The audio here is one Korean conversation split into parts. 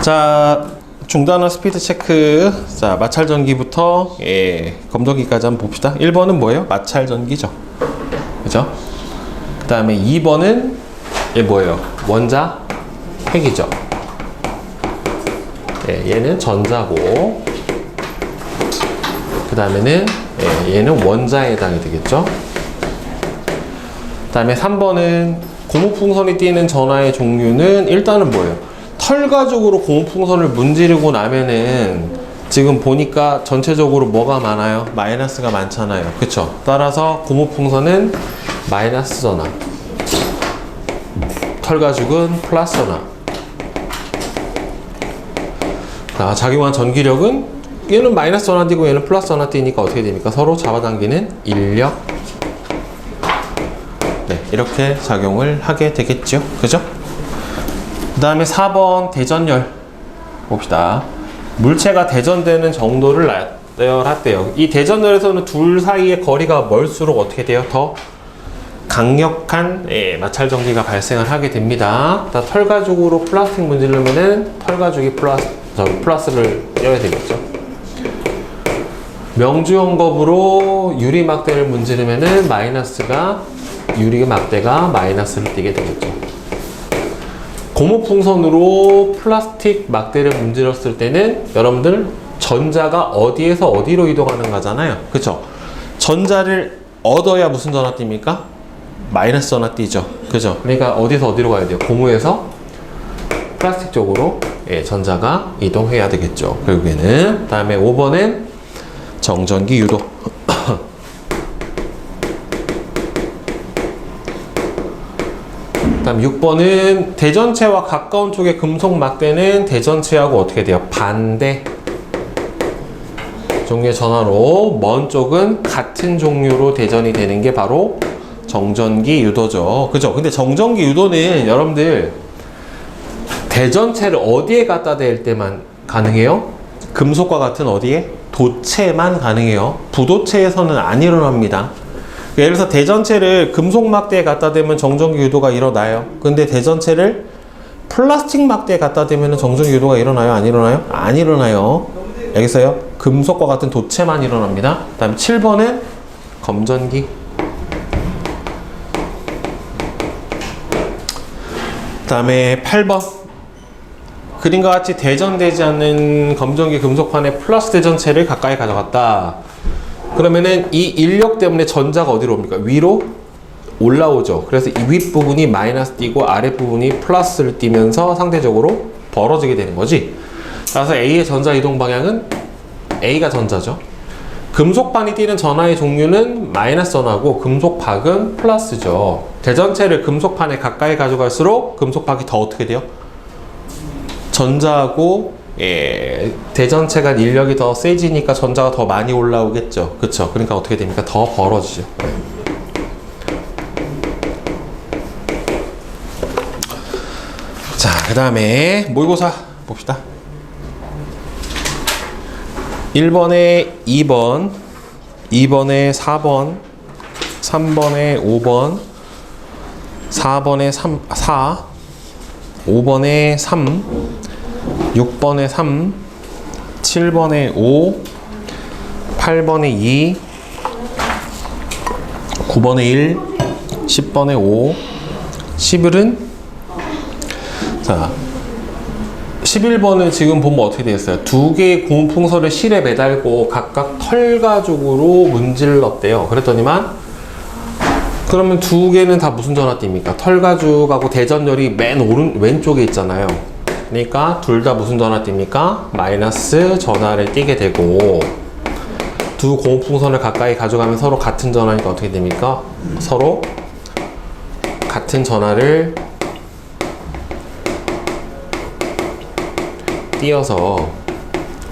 자, 중단원 스피드 체크. 자, 마찰 전기부터 검전기까지 한번 봅시다. 1번은 뭐예요? 마찰 전기죠. 그죠? 그 다음에 2번은 뭐예요? 원자 핵이죠. 얘는 전자고, 그 다음에는 얘는 원자에 해당이 되겠죠. 그 다음에 3번은 고무풍선이 띄는 전하의 종류는 일단은 뭐예요? 털가죽으로 고무풍선을 문지르고 나면은 지금 보니까 전체적으로 뭐가 많아요? 마이너스가 많잖아요. 그쵸? 따라서 고무풍선은 마이너스 전하, 털가죽은 플러스 전하. 작용한 전기력은 얘는 마이너스 전하 띄고 얘는 플러스 전하 띄니까 어떻게 됩니까? 서로 잡아당기는 인력. 네, 이렇게 작용을 하게 되겠죠. 그죠? 그 다음에 4번 대전열 봅시다. 물체가 대전되는 정도를 나열했대요. 이 대전열에서는 둘 사이의 거리가 멀수록 어떻게 돼요? 더 강력한 마찰 전기가 발생을 하게 됩니다. 털가죽으로 플라스틱 문지르면은 털가죽이 플러스를 떼어야 되겠죠. 명주형 겁으로 유리 막대를 문지르면은 유리 막대가 마이너스를 띄게 되겠죠. 고무풍선으로 플라스틱 막대를 문질렀을 때는 여러분들 전자가 어디에서 어디로 이동하는 거잖아요. 그쵸? 전자를 얻어야 무슨 전화 띱니까? 마이너스 전화 띄죠. 그죠? 그러니까 어디서 어디로 가야 돼요? 고무에서 플라스틱 쪽으로 전자가 이동해야 되겠죠. 결국에는. 그 다음에 5번은 정전기 유도. 그 다음 6번은 대전체와 가까운 쪽의 금속 막대는 대전체하고 어떻게 돼요? 반대 종류의 전하로, 먼 쪽은 같은 종류로 대전이 되는 게 바로 정전기 유도죠. 그죠? 근데 정전기 유도는 여러분들 대전체를 어디에 갖다 댈 때만 가능해요? 금속과 같은 어디에? 도체만 가능해요. 부도체에서는 안 일어납니다. 예를 들어서 대전체를 금속 막대에 갖다 대면 정전기 유도가 일어나요. 근데 대전체를 플라스틱 막대에 갖다 대면 정전기 유도가 일어나요? 안 일어나요? 안 일어나요. 알겠어요? 금속과 같은 도체만 일어납니다. 그 다음에 7번은 검전기. 그 다음에 8번. 그림과 같이 대전되지 않는 검전기 금속판에 플러스 대전체를 가까이 가져갔다. 그러면은 이 인력 때문에 전자가 어디로 옵니까? 위로 올라오죠. 그래서 이 윗부분이 마이너스 띄고 아랫부분이 플러스를 띄면서 상대적으로 벌어지게 되는 거지. 따라서 A의 전자 이동 방향은 A가 전자죠. 금속판이 띄는 전하의 종류는 마이너스 전하고 금속박은 플러스죠. 대전체를 금속판에 가까이 가져갈수록 금속박이 더 어떻게 돼요? 전자하고 대전체가 인력이 더 세지니까 전자가 더 많이 올라오겠죠. 그쵸? 그러니까 어떻게 됩니까? 더 벌어지죠. 자, 그 다음에 모의고사 봅시다. 1번에 2번, 2번에 4번, 3번에 5번, 4번에 4, 5번에 3, 6번에 3, 7번에 5, 8번에 2, 9번에 1, 10번에 5, 11은 자 11번은 지금 보면 어떻게 되겠어요? 두 개의 고무풍선을 실에 매달고 각각 털가죽으로 문질렀대요. 그랬더니만 그러면 두 개는 다 무슨 전화 띱니까? 털가죽하고 대전열이 맨 왼쪽에 있잖아요. 그러니까 둘 다 무슨 전하 띱니까? 마이너스 전하를 띄게 되고, 두 고무풍선을 가까이 가져가면 서로 같은 전하니까 어떻게 됩니까? 서로 같은 전하를 띄어서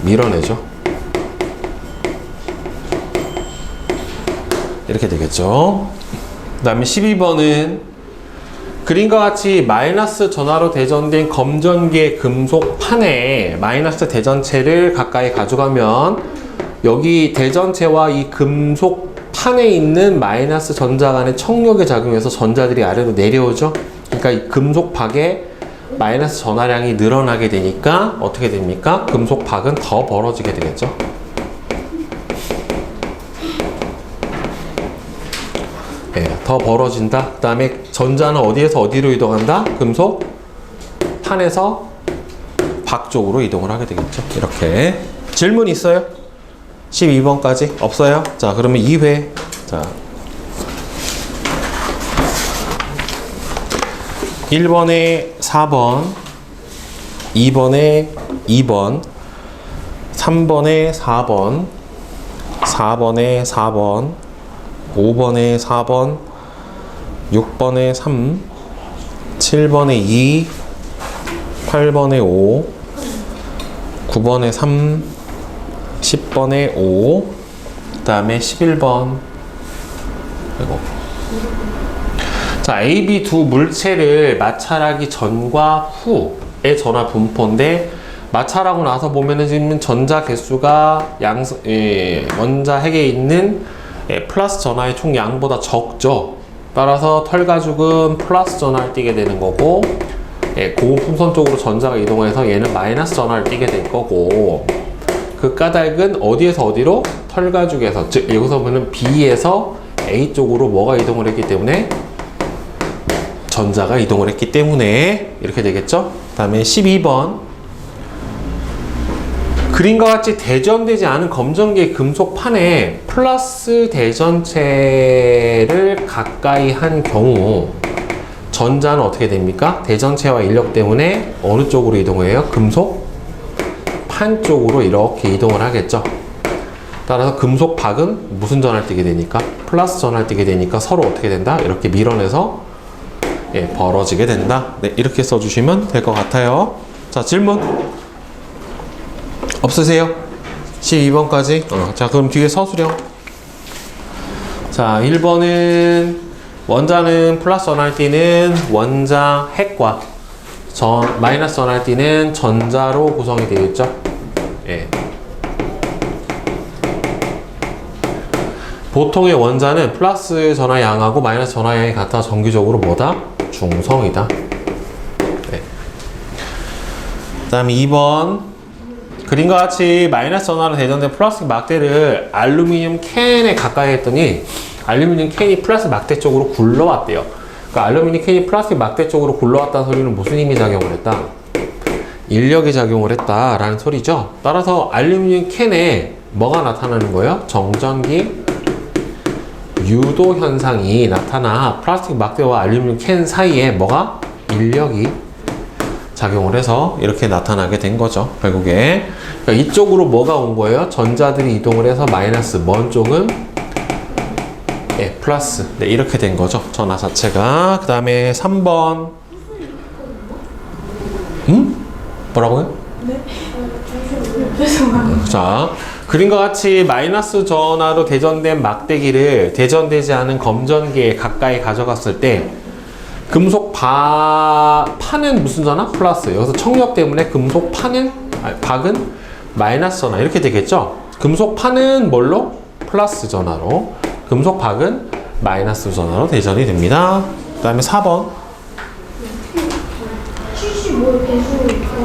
밀어내죠. 이렇게 되겠죠. 그 다음에 12번은 그림과 같이 마이너스 전하로 대전된 검전기의 금속 판에 마이너스 대전체를 가까이 가져가면 여기 대전체와 이 금속 판에 있는 마이너스 전자 간의 청력에 작용해서 전자들이 아래로 내려오죠. 그러니까 이 금속 박에 마이너스 전하량이 늘어나게 되니까 어떻게 됩니까? 금속박은 더 벌어지게 되겠죠. 네, 더 벌어진다. 그 다음에 전자는 어디에서 어디로 이동한다? 금속 판에서 박 쪽으로 이동을 하게 되겠죠. 이렇게. 질문 있어요? 12번까지? 없어요? 자, 그러면 2회. 자, 1번에 4번, 2번에 2번, 3번에 4번, 4번에 4번, 5번에 4번, 6번에 3, 7번에 2, 8번에 5, 9번에 3, 10번에 5, 그 다음에 11번. 그리고 자, A, B 두 물체를 마찰하기 전과 후의 전하 분포인데, 마찰하고 나서 보면은 지금 전자 개수가 원자 핵에 있는 플러스 전하의 총 양보다 적죠. 따라서 털가죽은 플러스 전하를 띠게 되는 거고, 고분풍선 쪽으로 전자가 이동해서 얘는 마이너스 전하를 띠게 될 거고, 그 까닭은 어디에서 어디로? 털가죽에서, 즉 여기서 보면 B에서 A 쪽으로 뭐가 이동을 했기 때문에? 전자가 이동을 했기 때문에 이렇게 되겠죠. 그 다음에 12번, 그림과 같이 대전되지 않은 검정계 금속판에 플러스 대전체를 가까이 한 경우 전자는 어떻게 됩니까? 대전체와 인력 때문에 어느 쪽으로 이동해요? 금속판 쪽으로 이렇게 이동을 하겠죠. 따라서 금속박은 무슨 전하를 띠게 되니까? 플러스 전하를 띠게 되니까 서로 어떻게 된다? 이렇게 밀어내서 벌어지게 된다. 네, 이렇게 써주시면 될 것 같아요. 자, 질문 없으세요? 12번까지? 자, 그럼 뒤에 서술형. 자, 1번은 원자는 플러스 전하를 띠는 원자 핵과 마이너스 전하를 띠는 전자로 구성이 되어 있죠. 예. 보통의 원자는 플러스 전하 양하고 마이너스 전하 양이 같아 정기적으로 뭐다? 중성이다. 네. 그 다음에 2번, 그림과 같이 마이너스 전하로 대전된 플라스틱 막대를 알루미늄 캔에 가까이 했더니 알루미늄 캔이 플라스틱 막대 쪽으로 굴러왔대요. 그러니까 알루미늄 캔이 플라스틱 막대 쪽으로 굴러왔다는 소리는 무슨 힘이 작용을 했다? 인력이 작용을 했다라는 소리죠. 따라서 알루미늄 캔에 뭐가 나타나는 거예요? 정전기 유도 현상이 나타나 플라스틱 막대와 알루미늄 캔 사이에 뭐가? 인력이 작용을 해서 이렇게 나타나게 된 거죠. 결국에. 그러니까 이쪽으로 뭐가 온 거예요? 전자들이 이동을 해서 마이너스, 먼 쪽은 플러스. 네, 이렇게 된 거죠. 전하 자체가. 그 다음에 3번. 뭐라고요? 네? 자, 그림과 같이 마이너스 전하로 대전된 막대기를 대전되지 않은 검전기에 가까이 가져갔을 때 금속 판은 무슨 전하? 플러스. 여기서 청력 때문에 금속 박은 마이너스 전하 이렇게 되겠죠. 금속 판은 뭘로? 플러스 전하로, 금속 박은 마이너스 전하로 대전이 됩니다. 그 다음에 4번.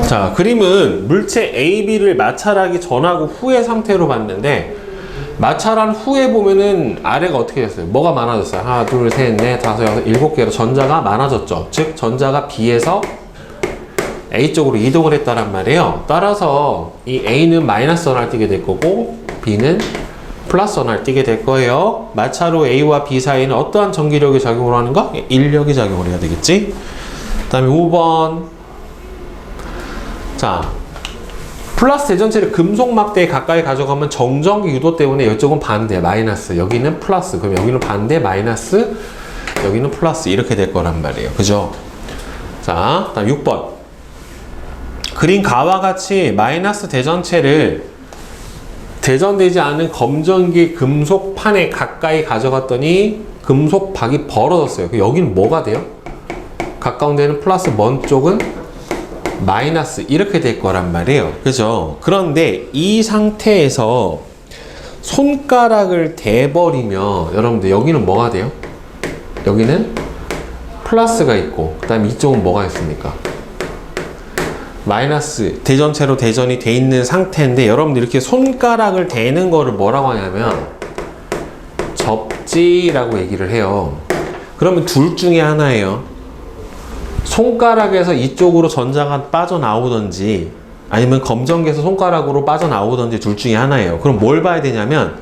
자, 그림은 물체 A, B를 마찰하기 전하고 후의 상태로 봤는데, 마찰한 후에 보면은 아래가 어떻게 됐어요? 뭐가 많아졌어요? 하나, 둘, 셋, 넷, 다섯, 여섯, 일곱 개로 전자가 많아졌죠. 즉, 전자가 B에서 A 쪽으로 이동을 했다란 말이에요. 따라서 이 A는 마이너스 전하를 띠게 될 거고, B는 플러스 전하를 띠게 될 거예요. 마찰 후 A와 B 사이에는 어떠한 전기력이 작용을 하는가? 인력이 작용을 해야 되겠지? 그 다음에 5번. 자, 플러스 대전체를 금속 막대에 가까이 가져가면 정전기 유도 때문에 이쪽은 반대, 마이너스. 여기는 플러스. 그럼 여기는 반대, 마이너스. 여기는 플러스. 이렇게 될 거란 말이에요. 그죠? 자, 다음 6번. 그린 가와 같이 마이너스 대전체를 대전되지 않은 검전기 금속판에 가까이 가져갔더니 금속박이 벌어졌어요. 여기는 뭐가 돼요? 가까운 데는 플러스, 먼 쪽은 마이너스. 이렇게 될 거란 말이에요. 그죠? 그런데 이 상태에서 손가락을 대버리면 여러분들 여기는 뭐가 돼요? 여기는 플러스가 있고, 그 다음에 이쪽은 뭐가 있습니까? 마이너스 대전체로 대전이 돼 있는 상태인데 여러분들 이렇게 손가락을 대는 거를 뭐라고 하냐면 접지라고 얘기를 해요. 그러면 둘 중에 하나예요. 손가락에서 이쪽으로 전자가 빠져나오든지 아니면 검전기에서 손가락으로 빠져나오든지 둘 중에 하나예요. 그럼 뭘 봐야 되냐면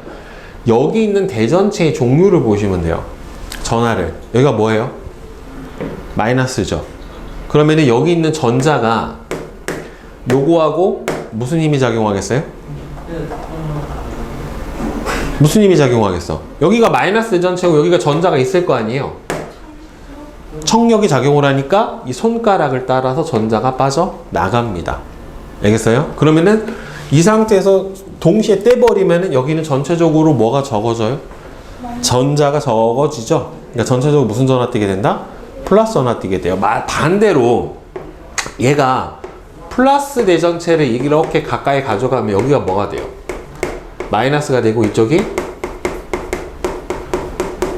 여기 있는 대전체의 종류를 보시면 돼요. 전하를. 여기가 뭐예요? 마이너스죠. 그러면은 여기 있는 전자가 요거하고 무슨 힘이 작용하겠어요? 무슨 힘이 작용하겠어? 여기가 마이너스 대전체고 여기가 전자가 있을 거 아니에요? 청력이 작용을 하니까 이 손가락을 따라서 전자가 빠져나갑니다. 알겠어요? 그러면은 이 상태에서 동시에 떼버리면은 여기는 전체적으로 뭐가 적어져요? 전자가 적어지죠? 그러니까 전체적으로 무슨 전화 띄게 된다? 플러스 전화 띄게 돼요. 반대로 얘가 플러스 대전체를 이렇게 가까이 가져가면 여기가 뭐가 돼요? 마이너스가 되고 이쪽이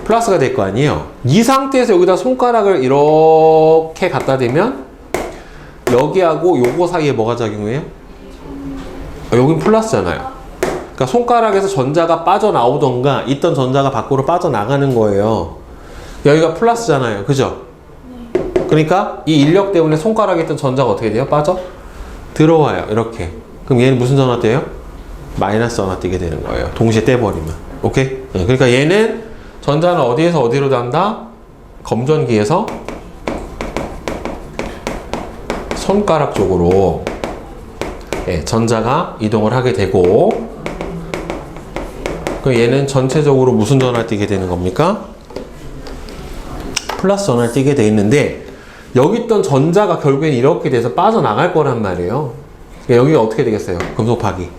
플러스가 될 거 아니에요? 이 상태에서 여기다 손가락을 이렇게 갖다 대면 여기하고 요거 사이에 뭐가 작용해요? 여긴 플러스잖아요. 그러니까 손가락에서 전자가 빠져나오던가 있던 전자가 밖으로 빠져나가는 거예요. 여기가 플러스잖아요. 그죠? 그러니까 이 인력 때문에 손가락에 있던 전자가 어떻게 돼요? 빠져 들어와요. 이렇게. 그럼 얘는 무슨 전화 떼요? 마이너스 전화 띄게 되는 거예요. 동시에 떼버리면. 오케이? 그러니까 얘는 전자는 어디에서 어디로 간다? 검전기에서 손가락 쪽으로 전자가 이동을 하게 되고, 그럼 얘는 전체적으로 무슨 전화를 띄게 되는 겁니까? 플러스 전화를 띄게 돼 있는데 여기 있던 전자가 결국엔 이렇게 돼서 빠져나갈 거란 말이에요. 그러니까 여기가 어떻게 되겠어요? 금속파기.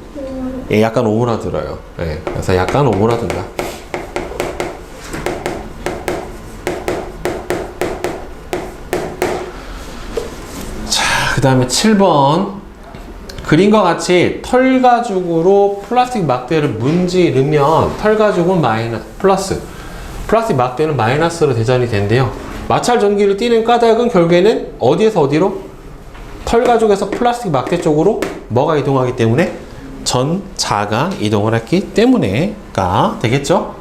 약간 오므라들어요. 그래서 약간 오므라든다. 자, 그 다음에 7번. 그림과 같이 털 가죽으로 플라스틱 막대를 문지르면 털 가죽은 플러스, 플라스틱 막대는 마이너스로 대전이 된대요. 마찰 전기를 띠는 까닭은 결국에는 어디에서 어디로? 털 가죽에서 플라스틱 막대 쪽으로 뭐가 이동하기 때문에? 전자가 이동을 했기 때문에가 되겠죠?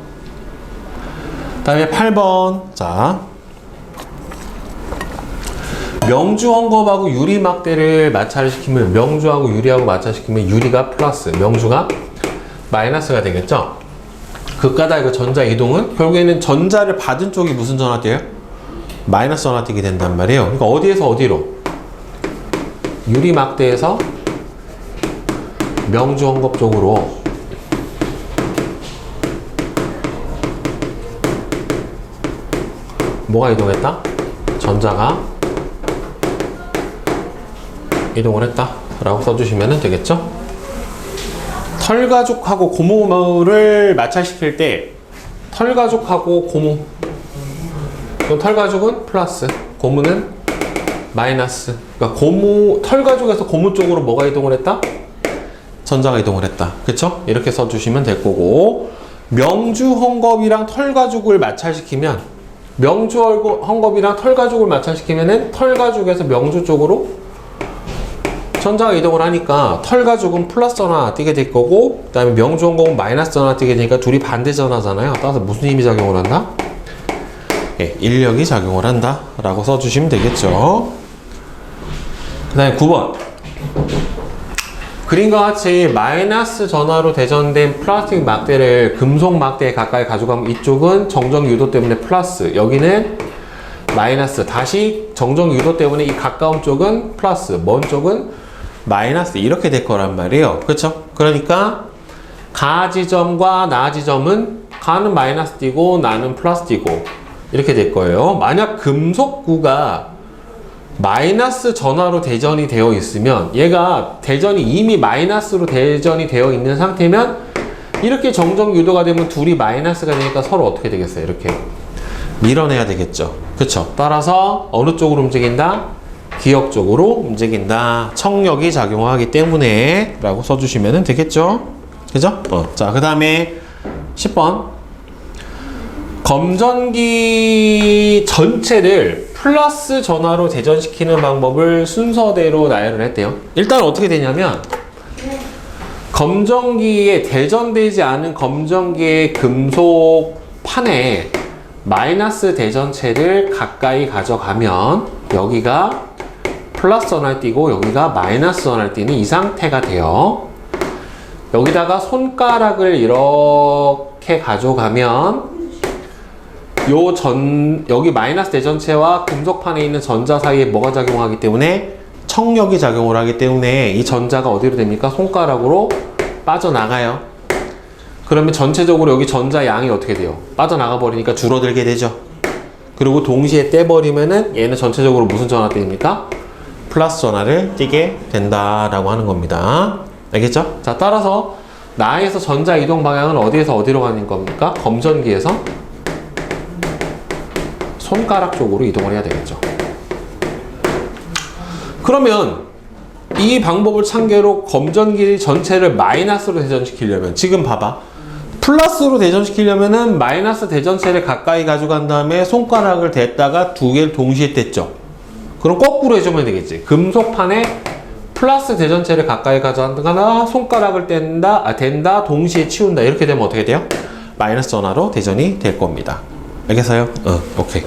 다음에 8번. 자, 명주 헝겊하고 유리 막대를 마찰시키면, 명주하고 유리하고 마찰시키면 유리가 플러스, 명주가 마이너스가 되겠죠? 그 까닭 전자 이동은 결국에는 전자를 받은 쪽이 무슨 전화 띄어요? 마이너스 전화 띄게 된단 말이에요. 그러니까 어디에서 어디로? 유리 막대에서 명주 헝겊 쪽으로 뭐가 이동했다? 전자가 이동을 했다 라고 써주시면 되겠죠? 털가죽하고 고무를 마찰시킬 때 털가죽하고 고무, 그럼 털가죽은 플러스, 고무는 마이너스. 그러니까 털가죽에서 고무 쪽으로 뭐가 이동을 했다? 전자가 이동을 했다. 그쵸? 이렇게 써주시면 될 거고, 명주 헝겊이랑 털가죽을 마찰시키면, 명주 헝겊이랑 털가죽을 마찰시키면은 털가죽에서 명주 쪽으로 전자가 이동을 하니까 털가죽은 플러스 전화 띄게 될 거고, 그 다음에 명주 헝겊은 마이너스 전화 띄게 되니까 둘이 반대 전화잖아요. 따라서 무슨 힘이 작용을 한다? 인력이 작용을 한다 라고 써주시면 되겠죠. 그 다음에 9번. 그림과 같이 마이너스 전화로 대전된 플라스틱 막대를 금속 막대에 가까이 가져가면 이쪽은 정정 유도 때문에 플러스, 여기는 마이너스. 다시 정정 유도 때문에 이 가까운 쪽은 플러스, 먼 쪽은 마이너스, 이렇게 될 거란 말이에요. 그렇죠? 그러니까 가 지점과 나 지점은 가는 마이너스 띄고 나는 플러스 띄고 이렇게 될 거예요. 만약 금속구가 마이너스 전화로 대전이 되어 있으면, 얘가 대전이 이미 마이너스로 대전이 되어 있는 상태면 이렇게 정정 유도가 되면 둘이 마이너스가 되니까 서로 어떻게 되겠어요? 이렇게 밀어내야 되겠죠. 그쵸? 따라서 어느 쪽으로 움직인다? 기역 쪽으로 움직인다. 청력이 작용하기 때문에 라고 써주시면 되겠죠. 그죠? 자, 그 다음에 10번. 검전기 전체를 플러스 전화로 대전시키는 방법을 순서대로 나열을 했대요. 일단 어떻게 되냐면 검정기에 대전되지 않은 검정기의 금속 판에 마이너스 대전체를 가까이 가져가면 여기가 플러스 전화를 띄고 여기가 마이너스 전화를 띄는 이 상태가 돼요. 여기다가 손가락을 이렇게 가져가면 여기 마이너스 대전체와 금속판에 있는 전자 사이에 뭐가 작용하기 때문에 청력이 작용을 하기 때문에 이 전자가 어디로 됩니까? 손가락으로 빠져나가요. 그러면 전체적으로 여기 전자 양이 어떻게 돼요? 빠져나가 버리니까 줄어들게 되죠. 그리고 동시에 떼버리면은 얘는 전체적으로 무슨 전화 띄입니까? 플러스 전화를 띄게 된다라고 하는 겁니다. 알겠죠? 자, 따라서 나에서 전자 이동 방향은 어디에서 어디로 가는 겁니까? 검전기에서 손가락 쪽으로 이동을 해야 되겠죠. 그러면 이 방법을 참고로 검전기 전체를 마이너스로 대전시키려면 지금 봐봐. 플러스로 대전시키려면은 마이너스 대전체를 가까이 가져간 다음에 손가락을 댔다가 두 개를 동시에 뗐죠. 그럼 거꾸로 해주면 되겠지. 금속판에 플러스 대전체를 가까이 가져간다거나 손가락을 댄다, 동시에 치운다. 이렇게 되면 어떻게 돼요? 마이너스 전화로 대전이 될 겁니다. 알겠어요? 오케이.